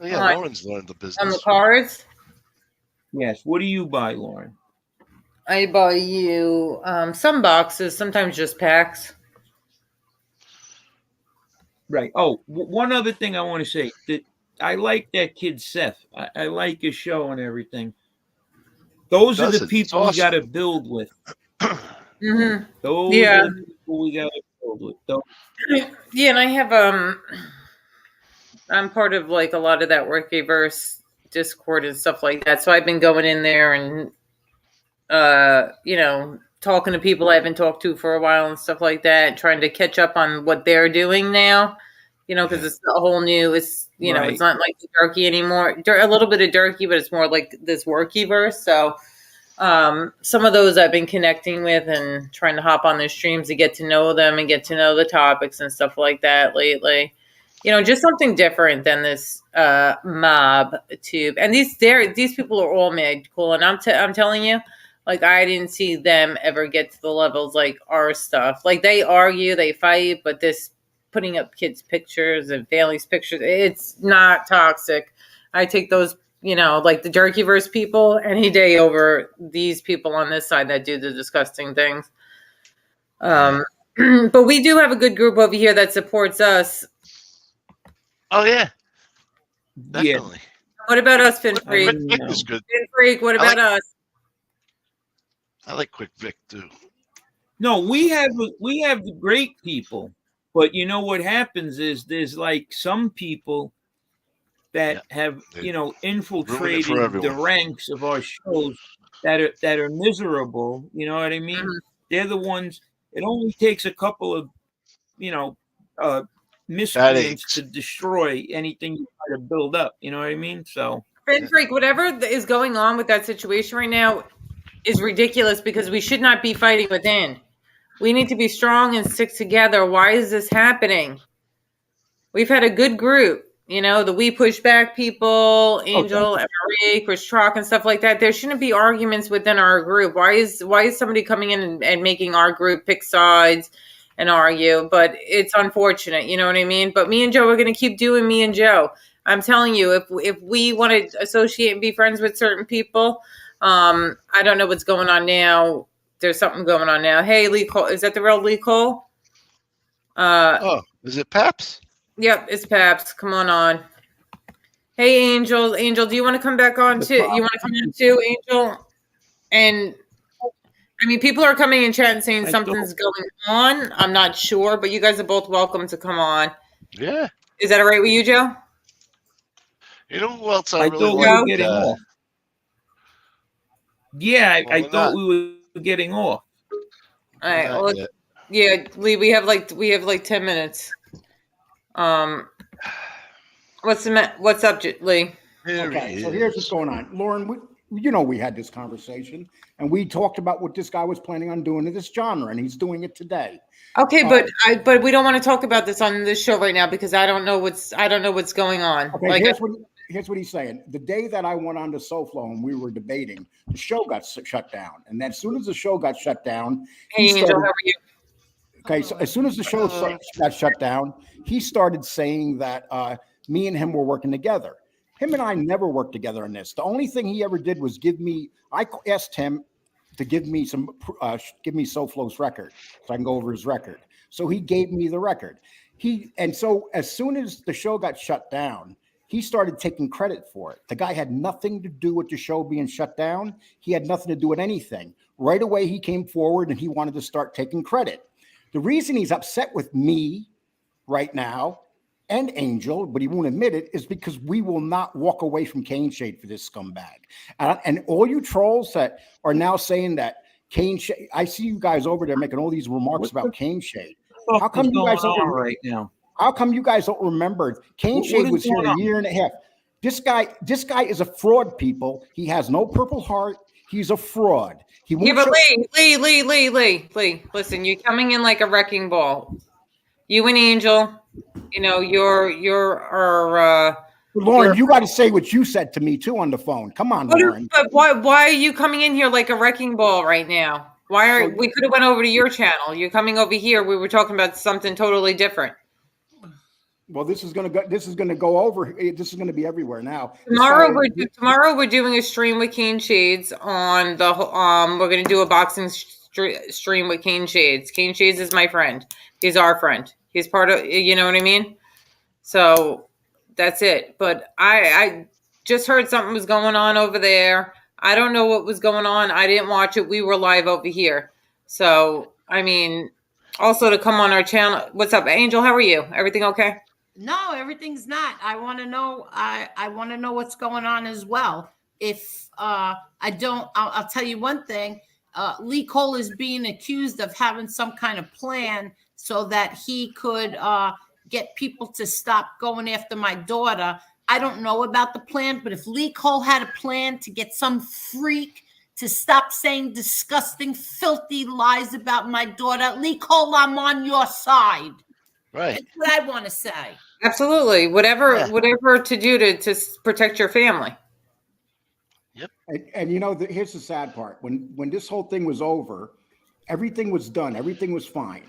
Oh, yeah, on- Lauren's learned the On the business. cards, Yes. What do you buy, Lauren? I buy you some boxes, sometimes just packs. Right. Oh, one other thing I want to say that I like that kid Seth. I like his show and everything. Those are Does the it? It's people we got to awesome. build with. Mm-hmm. Those Yeah. are the people we got to build with. Yeah, and I have I'm part of like a lot of that Workiverse Discord and stuff like that. So I've been going in there and talking to people I haven't talked to for a while and stuff like that, trying to catch up on what they're doing now. Because it's a whole new. It's Right. it's not like Durkee anymore. A little bit of Durkee, but it's more like this Workiverse. So some of those I've been connecting with and trying to hop on their streams to get to know them and get to know the topics and stuff like that lately. Just something different than this mob tube. And these people are all mad cool. And I'm telling you, like, I didn't see them ever get to the levels like our stuff. Like, they argue, they fight, but this putting up kids' pictures and families' pictures, it's not toxic. I take those, like the Jerkyverse people any day over these people on this side that do the disgusting things. But we do have a good group over here that supports us. Oh, yeah. Yeah. Definitely. What about us, Finn Freak? Quick Vic is good. Finn Freak, what about us? I like Quick Vic, too. No, we have the great people, but you know what happens is there's like some people that have infiltrated the everyone. ranks of our shows that are miserable. You know what I mean? Mhm. They're the ones. It only takes a couple of miscreants to destroy anything you try to build up. You know what I mean? So Finn Freak, whatever is going on with that situation right now is ridiculous because we should not be fighting within. We need to be strong and stick together. Why is this happening? We've had a good group, the We Push Back people, Angel, Marie, Chris Trocc, and stuff like that. There shouldn't be arguments within our group. Why is somebody coming in and making our group pick sides and argue? But it's unfortunate, you know what I mean? But me and Joe are going to keep doing me and Joe. I'm telling you, if we want to associate and be friends with certain people, I don't know what's going on now. There's something going on now. Hey, Lee Cole. Is that the real Lee Cole? Is it Paps? Yep, it's Paps. Come on. Hey, Angel. Angel, do you want to come back on too? You want to come on too, Angel? And I mean, people are coming in chat and saying something's going on. I'm not sure, but you guys are both welcome to come on. Yeah. Is that all right with you, Joe? You know who else I really thought we like? were getting off. Yeah, Well, I thought we were getting off. All right. Not Well, yet. yeah, Lee, we have like 10 minutes. What's up, Lee? Okay, so here's what's going on, Lauren. We had this conversation, and we talked about what this guy was planning on doing in this genre, and he's doing it today. Okay, but we don't want to talk about this on this show right now because I don't know what's going on. Okay, Like, here's what he's saying. The day that I went on to SoFlo and we were debating, the show got shut down, and then as soon as the show got shut down, hey, Angel, how are you? Okay, so as soon as the show got shut down, he started saying that me and him were working together. Him and I never worked together on this. The only thing he ever did was I asked him to give me SoFlo's record so I can go over his record. So he gave me the record. So as soon as the show got shut down, he started taking credit for it. The guy had nothing to do with the show being shut down. He had nothing to do with anything. Right away, he came forward and he wanted to start taking credit. The reason he's upset with me right now and Angel, but he won't admit it, is because we will not walk away from Cane Shade for this scumbag. And all you trolls that are now saying that Cane Shade, I see you guys over there making all these remarks about Cane Shade. How come you guys don't right now? How come you guys don't remember? Cane Shade was here a year and a half. This guy is a fraud, people. He has no Purple Heart. He's a fraud. Yeah, but Lee, listen, you're coming in like a wrecking ball. You and Angel, Lauren, you got to say what you said to me too on the phone. Come on, Lauren. But why are you coming in here like a wrecking ball right now? Why are we could have went over to your channel? You're coming over here. We were talking about something totally different. Well, this is going to go. This is going to go over. This is going to be everywhere now. Tomorrow we're doing a stream with Kane Shades on the. We're going to do a boxing stream with Kane Shades. Kane Shades is my friend. He's our friend. He's part of. You know what I mean? So that's it. But I just heard something was going on over there. I don't know what was going on. I didn't watch it. We were live over here. So I mean, also to come on our channel. What's up, Angel? How are you? Everything okay? No, everything's not. I want to know. I want to know what's going on as well. If I don't, I'll tell you one thing. Lee Cole is being accused of having some kind of plan so that he could get people to stop going after my daughter. I don't know about the plan, but if Lee Cole had a plan to get some freak to stop saying disgusting, filthy lies about my daughter, Lee Cole, I'm on your side. Right. That's what I want to say. Absolutely. Whatever to do to protect your family. Yep. And you know, here's the sad part. When this whole thing was over, everything was done. Everything was fine.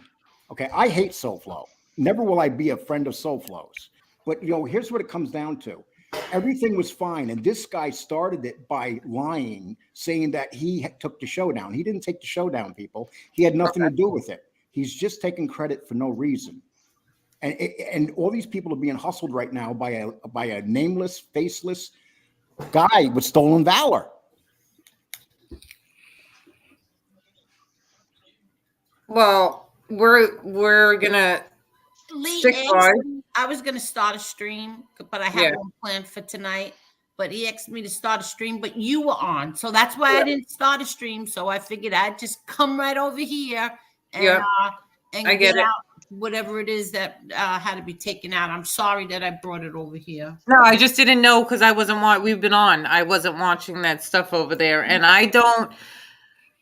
Okay. I hate SoFlo. Never will I be a friend of SoFlo's. But, you know, here's what it comes down to. Everything was fine. And this guy started it by lying, saying that he took the show down. He didn't take the show down, people. He had nothing to do with it. He's just taking credit for no reason. And all these people are being hustled right now by a nameless, faceless guy with stolen valor. Well, we're gonna Lee stick by. I was gonna start a stream, but I had one planned for tonight. But he asked me to start a stream, but you were on, so that's why I didn't start a stream. So I figured I'd just come right over here and and get out whatever it is that had to be taken out. I'm sorry that I brought it over here. No, I just didn't know because I wasn't we've been on. I wasn't watching that stuff over there. And I don't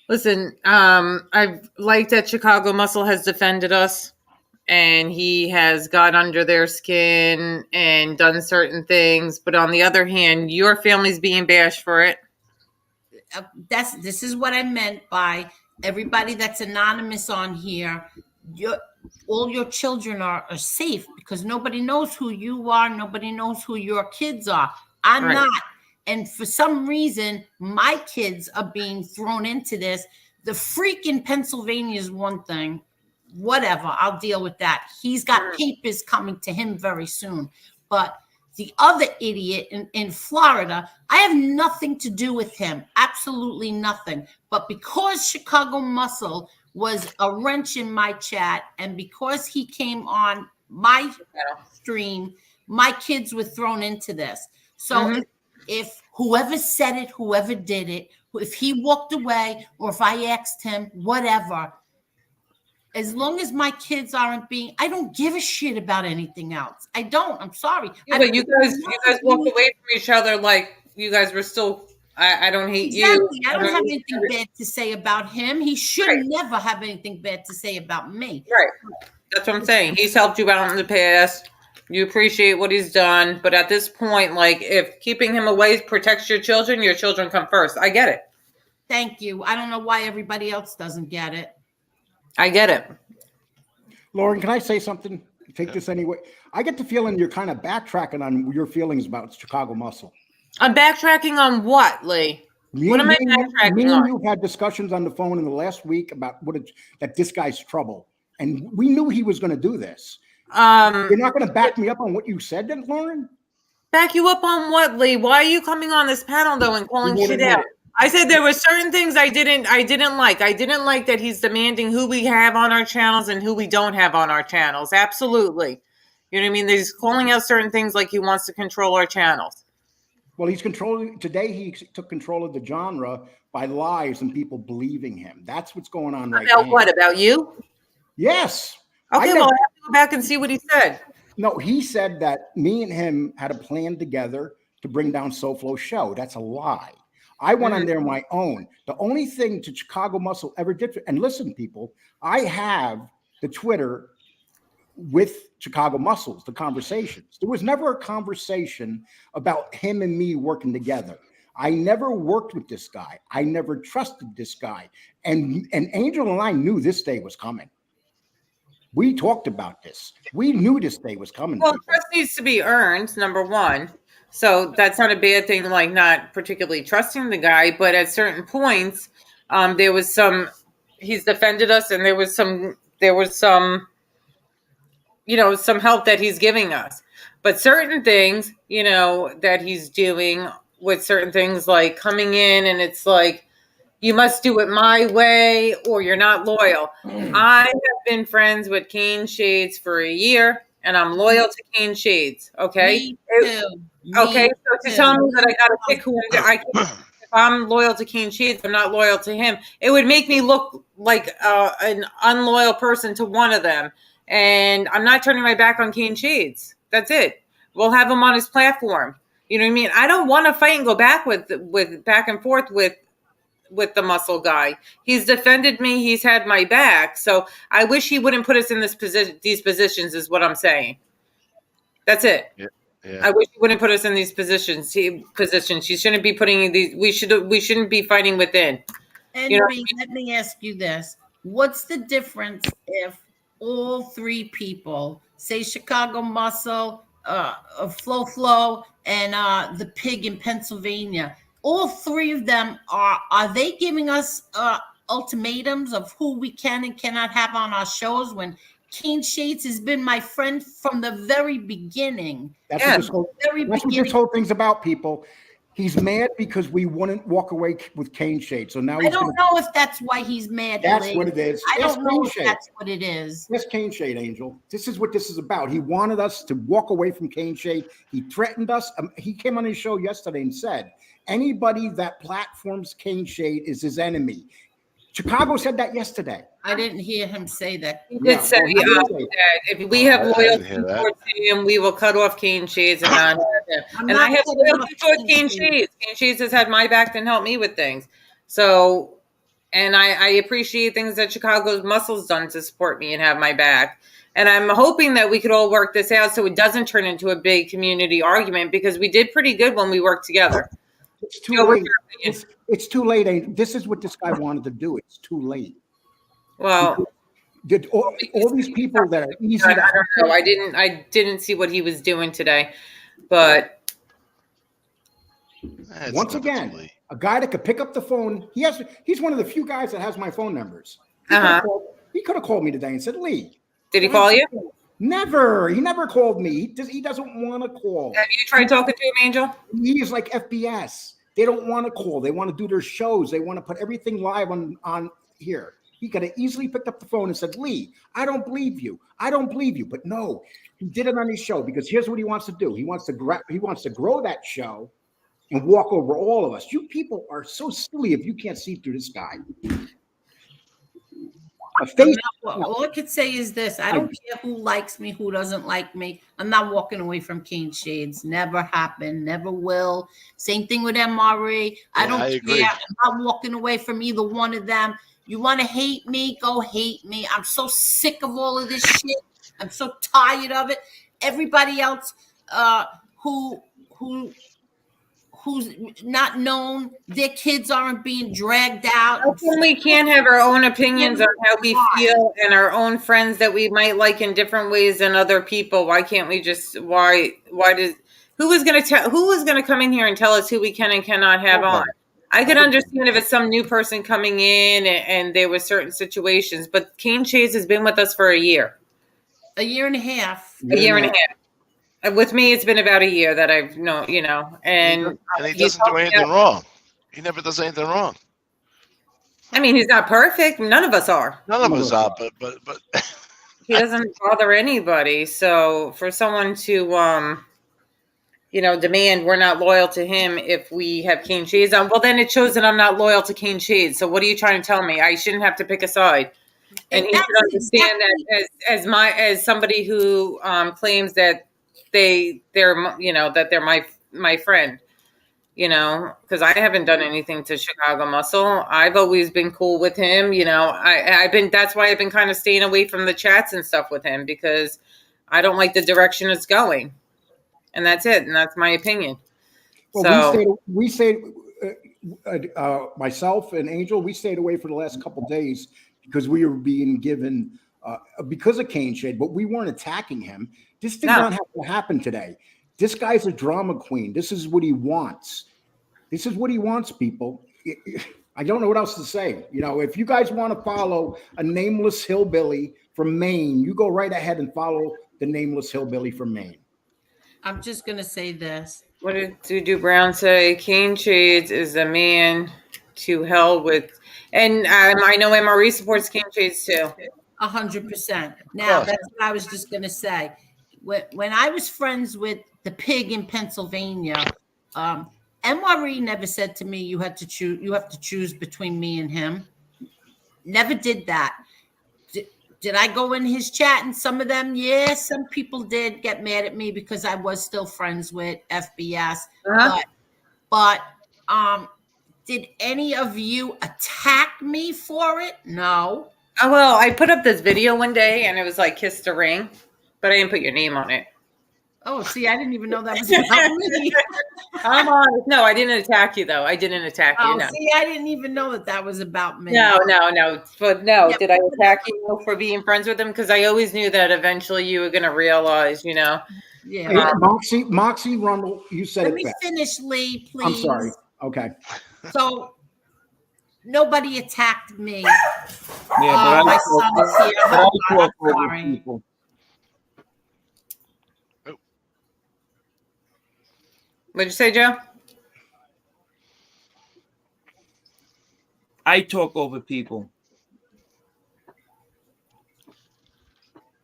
listen, I've liked that Chicago Muscle has defended us and he has got under their skin and done certain things. But on the other hand, your family's being bashed for it. This is what I meant by everybody that's anonymous on here. All your children are safe because nobody knows who you are. Nobody knows who your kids are. I'm not. And for some reason, my kids are being thrown into this. The freak in Pennsylvania is one thing. Whatever. I'll deal with that. He's got papers coming to him very soon. But the other idiot in Florida, I have nothing to do with him. Absolutely nothing. But because Chicago Muscle was a wrench in my chat, and because he came on my stream, my kids were thrown into this. So if whoever said it, whoever did it, if he walked away or if I asked him, whatever, as long as my kids aren't being, I don't give a shit about anything else. I don't. I'm sorry. Yeah, but you guys walked away from each other like you guys were still. I don't hate you. I don't have anything bad to say about him. He should never have anything bad to say about me. Right. That's what I'm saying. He's helped you out in the past. You appreciate what he's done. But at this point, like, if keeping him away protects your children come first. I get it. Thank you. I don't know why everybody else doesn't get it. I get it. Lauren, can I say something? Take this anyway. I get the feeling you're kind of backtracking on your feelings about Chicago Muscle. I'm backtracking on what, Lee? What am I backtracking on? You've had discussions on the phone in the last week about that this guy's trouble. And we knew he was going to do this. You're not going to back me up on what you said then, Lauren? Back you up on what, Lee? Why are you coming on this panel though and calling shit out? I said there were certain things I didn't like. I didn't like that he's demanding who we have on our channels and who we don't have on our channels. Absolutely. You know what I mean? He's calling out certain things like he wants to control our channels. Well, he's controlling. Today he took control of the genre by lies and people believing him. That's what's going on right now. About what? About you? Yes. Okay, well, I have to go back and see what he said. No, he said that me and him had a plan together to bring down SoFlo's show. That's a lie. I went on there on my own. The only thing that Chicago Muscle ever did, and listen, people, I have the Twitter with Chicago Muscles, the conversations. There was never a conversation about him and me working together. I never worked with this guy. I never trusted this guy. And Angel and I knew this day was coming. We talked about this. We knew this day was coming. Well, trust needs to be earned, number one. So that's not a bad thing, like not particularly trusting the guy, but at certain points, there was some, he's defended us, and there was some, some help that he's giving us. But certain things, that he's doing with certain things, like coming in and it's like, you must do it my way or you're not loyal. I have been friends with Cane Shades for a year, and I'm loyal to Cane Shades. Okay. Me too. Okay. So to tell me that I got to pick who if I'm loyal to Cane Shades, I'm not loyal to him. It would make me look like an unloyal person to one of them. And I'm not turning my back on Cane Shades. That's it. We'll have him on his platform. You know what I mean? I don't want to fight and go back with back and forth with the muscle guy. He's defended me. He's had my back. So I wish he wouldn't put us in these positions is what I'm saying. That's it. Yeah. I wish he wouldn't put us in these positions. He shouldn't be putting these. We shouldn't be fighting within. Henry, let me ask you this. What's the difference if all three people, say Chicago Muscle, Flo, and the Pig in Pennsylvania, all three of them are they giving us ultimatums of who we can and cannot have on our shows when Cane Shades has been my friend from the very beginning? That's what this whole thing's about, people. He's mad because we wouldn't walk away with Cane Shades. So now I don't know if that's why he's mad. That's what it is. I don't know if that's what it is. Yes, Cane Shade, Angel. This is what this is about. He wanted us to walk away from Cane Shade. He threatened us. He came on his show yesterday and said, anybody that platforms Cane Shade is his enemy. Chicago said that yesterday. I didn't hear him say that. He did say that if we have loyalty towards him, we will cut off Cane Shades and not have him. And I have loyalty towards Cane Shades. Cane Shades has had my back and helped me with things. So, and I appreciate things that Chicago's Muscle's done to support me and have my back. And I'm hoping that we could all work this out so it doesn't turn into a big community argument, because we did pretty good when we worked together. It's too late. It's too late. This is what this guy wanted to do. It's too late. Well, all these people that are easy. I don't know. I didn't see what he was doing today, but once again, a guy that could pick up the phone. He's one of the few guys that has my phone numbers. He could have called me today and said, "Lee." Did he call you? Never. He never called me. He doesn't want to call. Have you tried talking to him, Angel? He is like FBS. They don't want to call. They want to do their shows. They want to put everything live on here. He could have easily picked up the phone and said, "Lee, I don't believe you. I don't believe you." But no, he did it on his show because here's what he wants to do. He wants to grow that show and walk over all of us. You people are so silly if you can't see through this guy. All I could say is this. I don't care who likes me, who doesn't like me. I'm not walking away from Cane Shades. Never happened, never will. Same thing with MRE. I don't care. I'm not walking away from either one of them. You want to hate me? Go hate me. I'm so sick of all of this shit. I'm so tired of it. Everybody else who's not known, their kids aren't being dragged out. We can't have our own opinions on how we feel and our own friends that we might like in different ways than other people. Why can't we just who is going to come in here and tell us who we can and cannot have on? I could understand if it's some new person coming in and there were certain situations, but Cane Shades has been with us for a year. A year and a half. A year and a half. With me, it's been about a year that I've known, and he doesn't do anything wrong. He never does anything wrong. I mean, he's not perfect. None of us are. None of us are, but he doesn't bother anybody. So for someone to, demand we're not loyal to him if we have Cane Shades on, well, then it shows that I'm not loyal to Cane Shades. So what are you trying to tell me? I shouldn't have to pick a side. And he should understand that as somebody who claims that they're my friend, because I haven't done anything to Chicago Muscle. I've always been cool with him. That's why I've been kind of staying away from the chats and stuff with him, because I don't like the direction it's going, and that's it. And that's my opinion. Well, we say myself and Angel, we stayed away for the last couple of days because we were being given because of Cane Shade, but we weren't attacking him. This did not have to happen today. This guy's a drama queen. This is what he wants. This is what he wants, people. I don't know what else to say. You know, if you guys want to follow a nameless hillbilly from Maine, you go right ahead and follow the nameless hillbilly from Maine. I'm just going to say this. What did Dudu Brown say? Cane Shades is a man to hell with. And I know MRE supports Cane Shades too. 100%. Now, that's what I was just going to say. When I was friends with the pig in Pennsylvania, MRE never said to me, you have to choose between me and him. Never did that. Did I go in his chat and some of them? Yeah, some people did get mad at me because I was still friends with FBS. But did any of you attack me for it? No. Oh, well, I put up this video one day and it was like Kiss the Ring, but I didn't put your name on it. Oh, see, I didn't even know that was about me. I'm honest. No, I didn't attack you, though. I didn't attack you. No. See, I didn't even know that was about me. No. But no, did I attack you for being friends with him? Because I always knew that eventually you were going to realize, you know. Yeah. Hey, Moxie Rundle, you said Let me finish, Lee, please. I'm sorry. Okay. So nobody attacked me. Yeah, but my son is here. I talk over Sorry. people. What'd you say, Joe? I talk over people.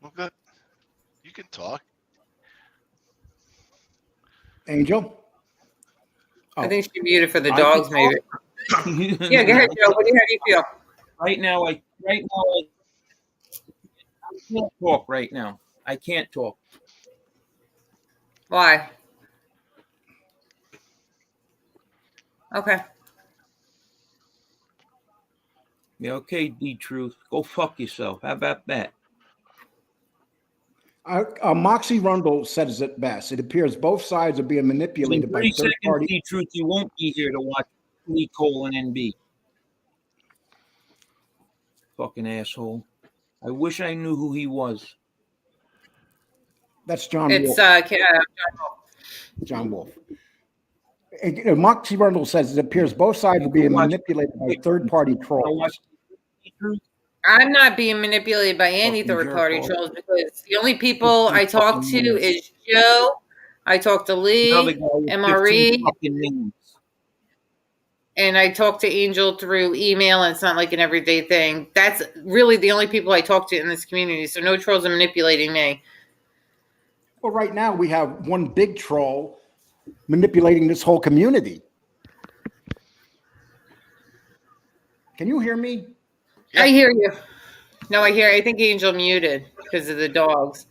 Okay. You can talk. Angel? I think she muted for the dogs, maybe. Yeah, go ahead, Joe. How do you feel? Right now, I can't talk right now. I can't talk. Why? Okay. Yeah, okay, D-Truth. Go fuck yourself. How about that? Moxie Rundle says it best. It appears both sides are being manipulated by third party. D-Truth, you won't be here to watch Lee Cole and NB. Fucking asshole. I wish I knew who he was. That's John It's Wolf. John Wolf. John Wolf. Moxie Rundle says it appears both sides are being manipulated by third-party trolls. I'm not being manipulated by any third-party trolls because the only people I talk to is Joe. I talk to Lee, MRE, and I talk to Angel through email, and it's not like an everyday thing. That's really the only people I talk to in this community, so no trolls are manipulating me. Well, right now we have one big troll manipulating this whole community. Can you hear me? I hear you. No, I think Angel muted because of the dogs.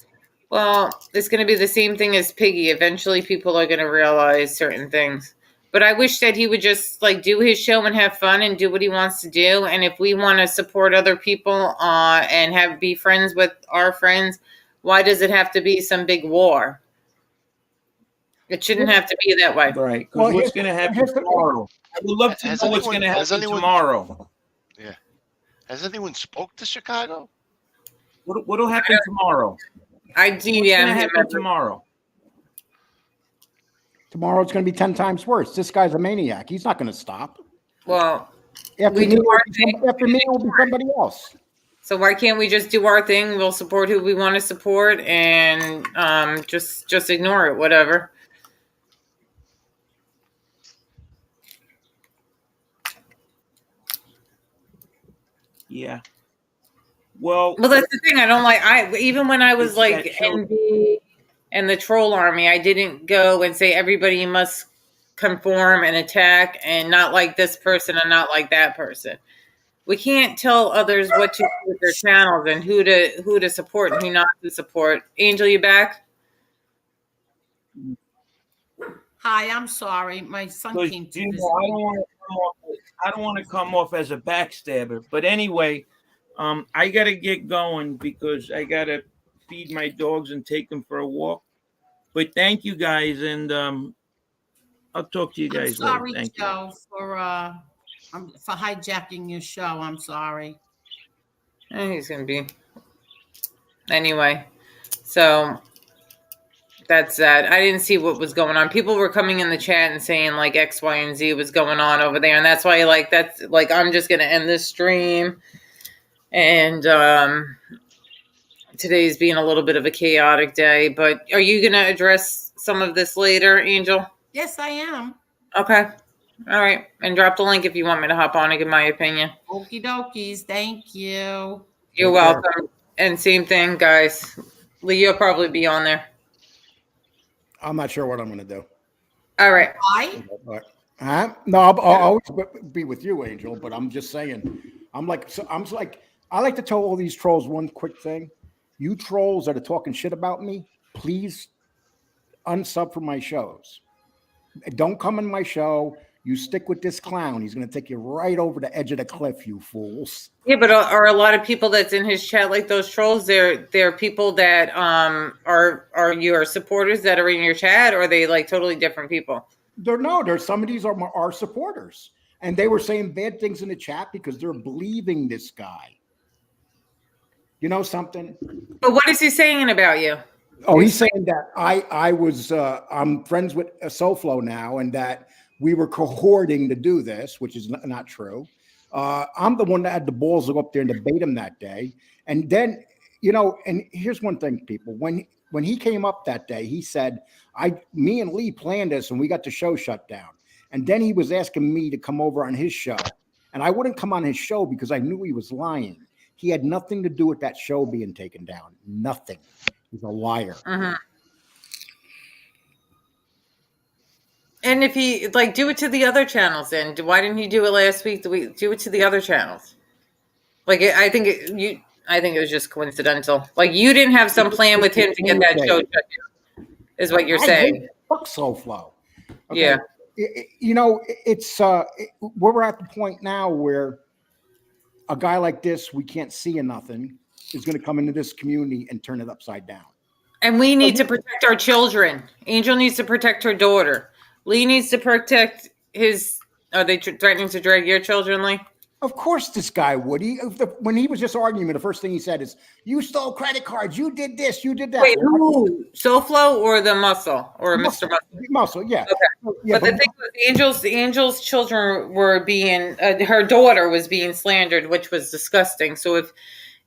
Well, it's going to be the same thing as Piggy. Eventually people are going to realize certain things. But I wish that he would just like do his show and have fun and do what he wants to do. And if we want to support other people and be friends with our friends, why does it have to be some big war? It shouldn't have to be that way. Right. Because what's going to happen tomorrow? I would love to know what's going to happen tomorrow. Yeah. Has anyone spoke to Chicago? What'll happen tomorrow? What's going to happen tomorrow? Tomorrow it's going to be 10 times worse. This guy's a maniac. He's not going to stop. Well, after me, it will be somebody else. So why can't we just do our thing? We'll support who we want to support and just ignore it, whatever. Yeah. Well, that's the thing. I don't like. Even when I was like NB and the troll army, I didn't go and say everybody must conform and attack and not like this person and not like that person. We can't tell others what to do with their channels and who to support and who not to support. Angel, you back? Hi, I'm sorry. My son came to visit. I don't want to come off as a backstabber, but anyway, I got to get going because I got to feed my dogs and take them for a walk. But thank you guys, and I'll talk to you I'm guys later. sorry, Thank you. Joe, for hijacking your show. I'm sorry. He's gonna be anyway. So that's that. I didn't see what was going on. People were coming in the chat and saying like X, Y, and Z was going on over there, and that's why I'm just gonna end this stream. And today's being a little bit of a chaotic day. But are you gonna address some of this later, Angel? Yes, I am. Okay. All right. And drop the link if you want me to hop on and give my opinion. Okie dokies. Thank you. You're welcome. And same thing, guys. Lee, you'll probably be on there. I'm not sure what I'm going to do. All right. Why? No, I'll always be with you, Angel. But I'm just saying, I like to tell all these trolls one quick thing. You trolls that are talking shit about me, please unsub from my shows. Don't come in my show. You stick with this clown. He's going to take you right over the edge of the cliff, you fools. Yeah, but are a lot of people that's in his chat like those trolls? They're people that are your supporters that are in your chat, or are they like totally different people? There's some of these are our supporters, and they were saying bad things in the chat because they're believing this guy. You know something? But what is he saying about you? Oh, he's saying that I'm friends with SoFlo now, and that we were cohorting to do this, which is not true. I'm the one that had the balls to go up there and debate him that day. And then, and here's one thing, people. When he came up that day, he said, me and Lee planned this and we got the show shut down. And then he was asking me to come over on his show. And I wouldn't come on his show because I knew he was lying. He had nothing to do with that show being taken down. Nothing. He's a liar. Uh-huh. And if he do it to the other channels, then why didn't he do it last week? Do it to the other channels? I think it was just coincidental. Like you didn't have some plan with him to get that show shut down, is what you're saying. Fuck SoFlo. Okay? Yeah. We're at the point now where a guy like this, we can't see in nothing, is going to come into this community and turn it upside down. And we need to protect our children. Angel needs to protect her daughter. Lee needs to protect his. Are they threatening to drag your children, Lee? Of course, this guy would. When he was just arguing, the first thing he said is, "You stole credit cards. You did this. You did that." Wait, who? SoFlo or the Muscle or Mr. Muscle? Muscle, yeah. Okay. Yeah, but the thing was, Angel's children were being. Her daughter was being slandered, which was disgusting. So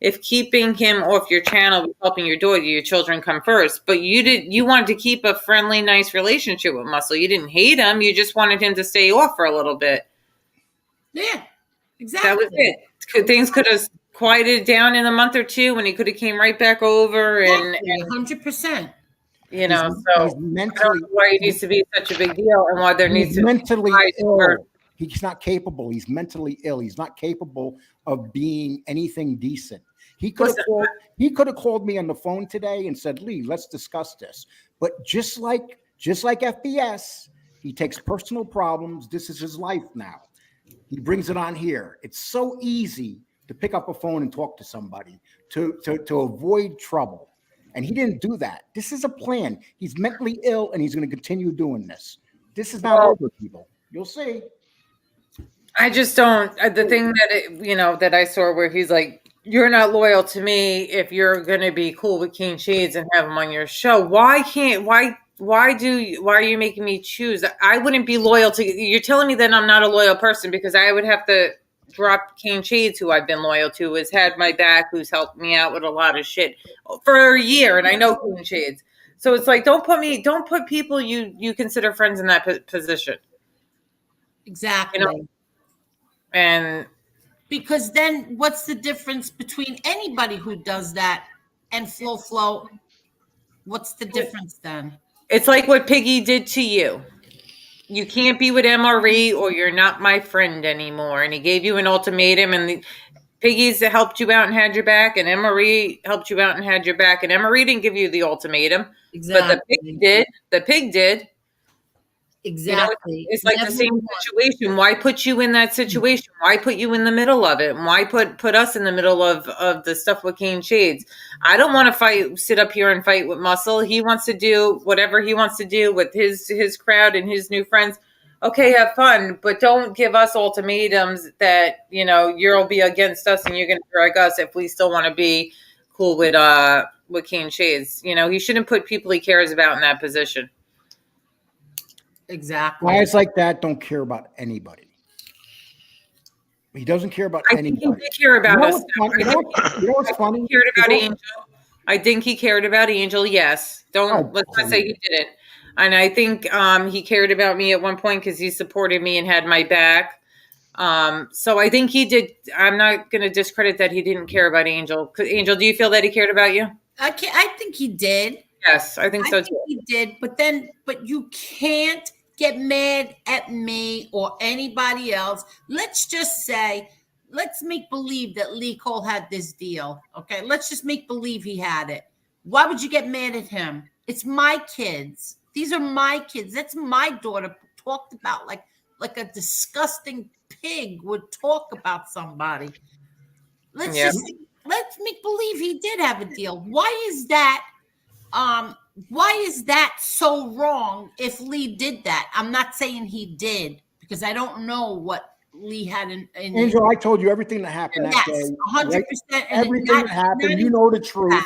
if keeping him off your channel was helping your daughter, your children come first. But you wanted to keep a friendly, nice relationship with Muscle. You didn't hate him. You just wanted him to stay off for a little bit. Yeah, exactly. That was it. Things could have quieted down in a month or two when he could have came right back over and 100%. He's mentally, I don't know why it needs to be such a big deal and why there needs to mentally be ill. He's not capable. He's mentally ill. He's not capable of being anything decent. He could have called me on the phone today and said, "Lee, let's discuss this." But just like FBS, he takes personal problems. This is his life now. He brings it on here. It's so easy to pick up a phone and talk to somebody to avoid trouble. And he didn't do that. This is a plan. He's mentally ill and he's going to continue doing this. This is not over, people. You'll see. I just don't. The thing that that I saw where he's like, "You're not loyal to me if you're going to be cool with King Shades and have him on your show. Why are you making me choose? I wouldn't be loyal to you. You're telling me that I'm not a loyal person because I would have to drop King Shades, who I've been loyal to, has had my back, who's helped me out with a lot of shit for a year, and I know King Shades. So it's like, don't put people you consider friends in that position. Exactly. And because then what's the difference between anybody who does that and Flo? What's the difference then? It's like what Piggy did to you. You can't be with MRE or you're not my friend anymore. And he gave you an ultimatum, and Piggy's helped you out and had your back, and MRE helped you out and had your back. And MRE didn't give you the ultimatum. Exactly. But the pig did. Exactly. It's like the same situation. Why put you in that situation? Why put you in the middle of it? Why put us in the middle of the stuff with Cane Shades? I don't want to sit up here and fight with Muscle. He wants to do whatever he wants to do with his crowd and his new friends. Okay, have fun, but don't give us ultimatums that, you'll be against us and you're going to drag us if we still want to be cool with Cane Shades. He shouldn't put people he cares about in that position. Exactly. Guys like that don't care about anybody. He doesn't care about anybody. Think he did care about us. You know what's funny? He cared about Angel. I think he cared about Angel. Yes. Let's not say he didn't. And I think he cared about me at one point because he supported me and had my back. So I think he did. I'm not going to discredit that he didn't care about Angel. Angel, do you feel that he cared about you? I think he did. Yes, I think so I think he did. But you can't get mad at me or anybody else. Let's just say, let's make believe that Lee Cole had this deal. Okay, let's just make believe he had it. Why would you get mad at him? It's my kids. These are my kids. That's my daughter talked about like a disgusting pig would talk about somebody. Let's make believe he did have a deal. Why is that? Why is that so wrong if Lee did that? I'm not saying he did because I don't know what Lee had in Angel, I told you everything that happened that day. 100%. Everything that happened, you know the truth.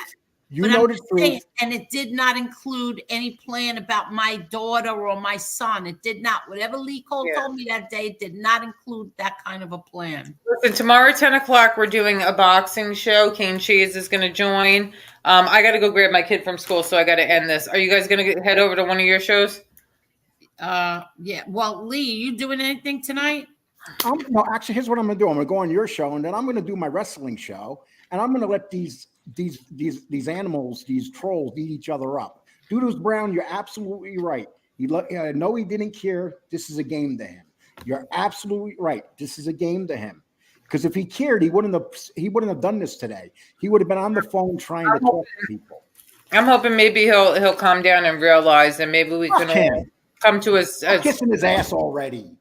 You know the truth. And it did not include any plan about my daughter or my son. It did not. Whatever Lee Cole told me that day did not include that kind of a plan. Listen, tomorrow at 10 o'clock, we're doing a boxing show. Cane Shades is going to join. I got to go grab my kid from school, so I got to end this. Are you guys going to head over to one of your shows? Yeah. Well, Lee, you doing anything tonight? No, actually, here's what I'm going to do. I'm going to go on your show, and then I'm going to do my wrestling show, and I'm going to let these animals, these trolls, beat each other up. Doodles Brown, you're absolutely right. No, he didn't care. This is a game to him. You're absolutely right. This is a game to him. Because if he cared, he wouldn't have done this today. He would have been on the phone trying to talk to people. I'm hoping maybe he'll calm down and realize that maybe we can all come to us. Kissing his ass already.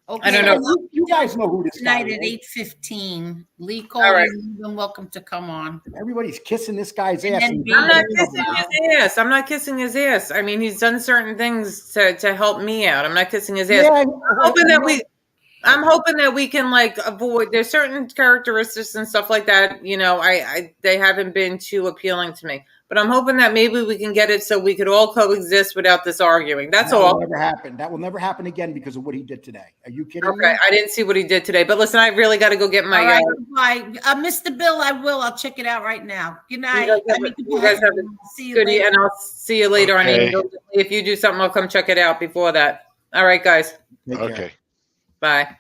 Okay, I don't know. You guys know who this guy tonight is. at 8:15. Lee Cole, you're even welcome to come on. Everybody's kissing this guy's ass. I'm not kissing his ass. I'm not kissing his ass. I mean, he's done certain things to help me out. I'm not kissing his ass. Yeah, I'm hoping that we can avoid. There's certain characteristics and stuff like that. They haven't been too appealing to me. But I'm hoping that maybe we can get it so we could all coexist without this arguing. That's all. That will never happen. That will never happen again because of what he did today. Are you kidding me? I didn't see what he did today. But listen, I really got to go get my. All right, Mr. Bill, I will. I'll check it out right now. Good night. You guys have a good evening, and I'll see you later on Angel. If you do something, I'll come check it out before that. All right, guys. Okay. Bye.